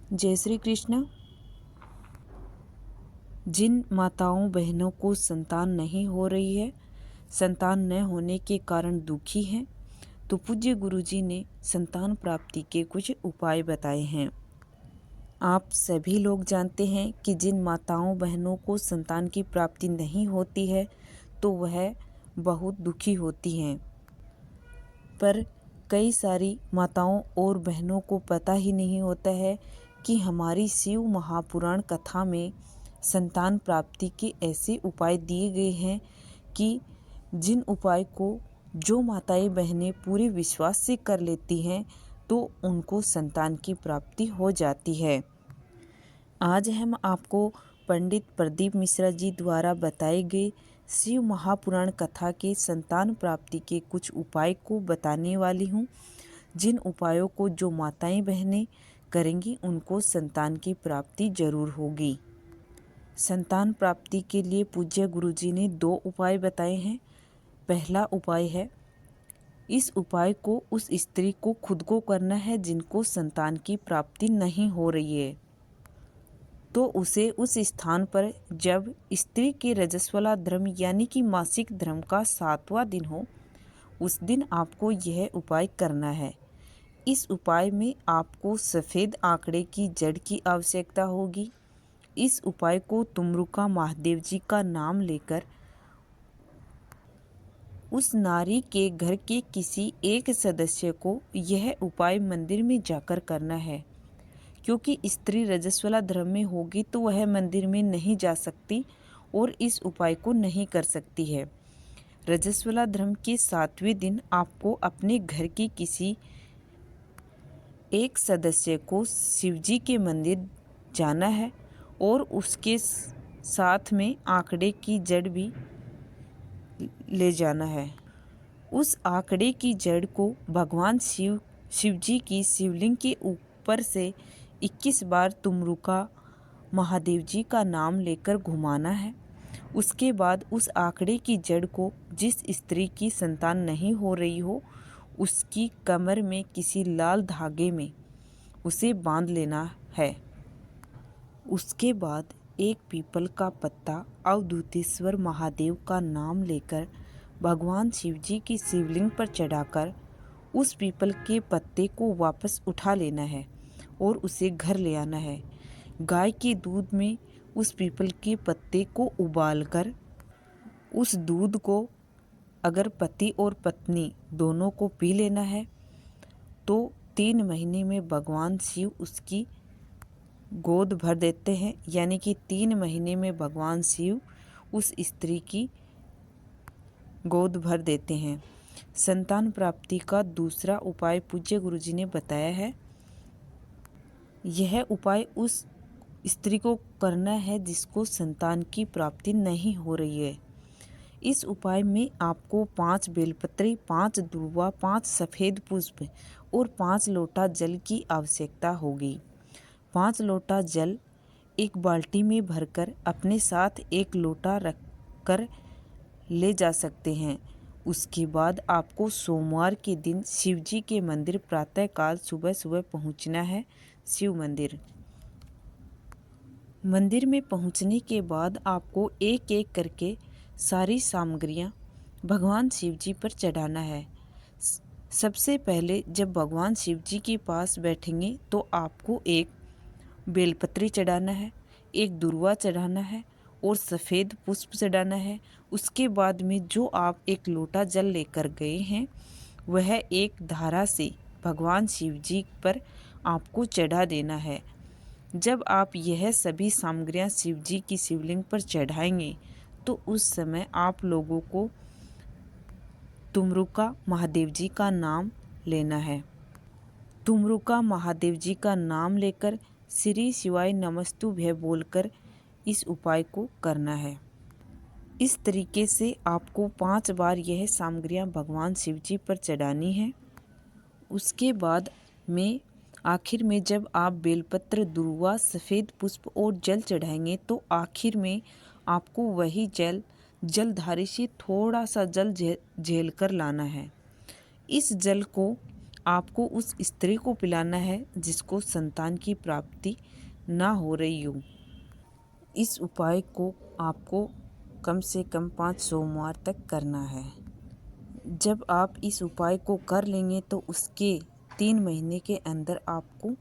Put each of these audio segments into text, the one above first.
जय श्री कृष्ण। जिन माताओं बहनों को संतान नहीं हो रही है, संतान न होने के कारण दुखी हैं, तो पूज्य गुरुजी ने संतान प्राप्ति के कुछ उपाय बताए हैं। आप सभी लोग जानते हैं कि जिन माताओं बहनों को संतान की प्राप्ति नहीं होती है तो वह बहुत दुखी होती हैं। पर कई सारी माताओं और बहनों को पता ही नहीं होता है कि हमारी शिव महापुराण कथा में संतान प्राप्ति के ऐसे उपाय दिए गए हैं कि जिन उपाय को जो माताएं बहनें पूरे विश्वास से कर लेती हैं तो उनको संतान की प्राप्ति हो जाती है। आज हम आपको पंडित प्रदीप मिश्रा जी द्वारा बताए गए शिव महापुराण कथा के संतान प्राप्ति के कुछ उपाय को बताने वाली हूँ। जिन उपायों को जो माताएं बहनें करेंगी उनको संतान की प्राप्ति जरूर होगी। संतान प्राप्ति के लिए पूज्य गुरुजी ने 2 उपाय बताए हैं। पहला उपाय है, इस उपाय को उस स्त्री को खुद को करना है जिनको संतान की प्राप्ति नहीं हो रही है। तो उसे उस स्थान पर जब स्त्री के रजस्वला धर्म यानी कि मासिक धर्म का 7वां दिन हो, उस दिन आपको यह उपाय करना है। इस उपाय में आपको सफ़ेद आंकड़े की जड़ की आवश्यकता होगी। इस उपाय को तुमरुका महादेव जी का नाम लेकर उस नारी के घर के किसी एक सदस्य को यह उपाय मंदिर में जाकर करना है। क्योंकि स्त्री रजस्वला धर्म में होगी तो वह मंदिर में नहीं जा सकती और इस उपाय को नहीं कर सकती है। रजस्वला धर्म के 7वें दिन आपको अपने घर की किसी एक सदस्य को शिवजी के मंदिर जाना है और उसके साथ में आंकड़े की जड़ भी ले जाना है। उस आंकड़े की जड़ को भगवान शिवजी की शिवलिंग के ऊपर से 21 बार तुमरुका महादेव जी का नाम लेकर घुमाना है। उसके बाद उस आंकड़े की जड़ को जिस स्त्री की संतान नहीं हो रही हो उसकी कमर में किसी लाल धागे में उसे बांध लेना है। उसके बाद एक पीपल का पत्ता अवधूतेश्वर महादेव का नाम लेकर भगवान शिवजी की शिवलिंग पर चढ़ाकर उस पीपल के पत्ते को वापस उठा लेना है और उसे घर ले आना है। गाय के दूध में उस पीपल के पत्ते को उबालकर उस दूध को अगर पति और पत्नी दोनों को पी लेना है तो 3 महीने में भगवान शिव उसकी गोद भर देते हैं। यानी कि 3 महीने में भगवान शिव उस स्त्री की गोद भर देते हैं। संतान प्राप्ति का दूसरा उपाय पूज्य गुरुजी ने बताया है। यह उपाय उस स्त्री को करना है जिसको संतान की प्राप्ति नहीं हो रही है। इस उपाय में आपको 5 बेलपत्री, 5 दुर्वा, 5 सफ़ेद पुष्प और 5 लोटा जल की आवश्यकता होगी। 5 लोटा जल एक बाल्टी में भरकर अपने साथ 1 लोटा रखकर ले जा सकते हैं। उसके बाद आपको सोमवार के दिन शिवजी के मंदिर प्रातःकाल सुबह सुबह पहुंचना है। शिव मंदिर में पहुंचने के बाद आपको एक एक करके सारी सामग्रियां भगवान शिवजी पर चढ़ाना है। सबसे पहले जब भगवान शिवजी के पास बैठेंगे तो आपको एक बेलपत्री चढ़ाना है, एक दुर्वा चढ़ाना है और सफ़ेद पुष्प चढ़ाना है। उसके बाद में जो आप 1 लोटा जल लेकर गए हैं वह एक धारा से भगवान शिवजी पर आपको चढ़ा देना है। जब आप यह सभी सामग्रियां शिवजी की शिवलिंग पर चढ़ाएंगे तो उस समय आप लोगों को तुमरुका महादेव जी का नाम लेना है। तुमरुका महादेव जी का नाम लेकर श्री शिवाय नमस्तुभ्य बोलकर इस उपाय को करना है। इस तरीके से आपको 5 बार यह सामग्रियां भगवान शिवजी पर चढ़ानी है। उसके बाद में आखिर में जब आप बेलपत्र, दुर्वा, सफ़ेद पुष्प और जल चढ़ाएंगे तो आखिर में आपको वही जलधारे से थोड़ा सा जल झेल कर लाना है। इस जल को आपको उस स्त्री को पिलाना है जिसको संतान की प्राप्ति ना हो रही हो। इस उपाय को आपको कम से कम 5 सोमवार तक करना है। जब आप इस उपाय को कर लेंगे तो उसके 3 महीने के अंदर आपको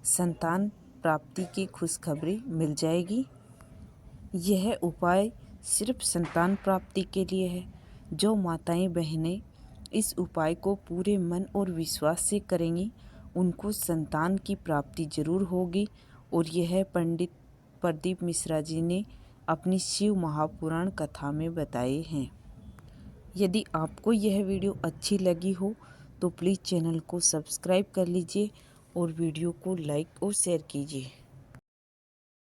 संतान प्राप्ति की खुशखबरी मिल जाएगी। यह उपाय सिर्फ संतान प्राप्ति के लिए है। जो माताएं बहनें इस उपाय को पूरे मन और विश्वास से करेंगी उनको संतान की प्राप्ति जरूर होगी। और यह पंडित प्रदीप मिश्रा जी ने अपनी शिव महापुराण कथा में बताए हैं। यदि आपको यह वीडियो अच्छी लगी हो तो प्लीज़ चैनल को सब्सक्राइब कर लीजिए और वीडियो को लाइक और शेयर कीजिए।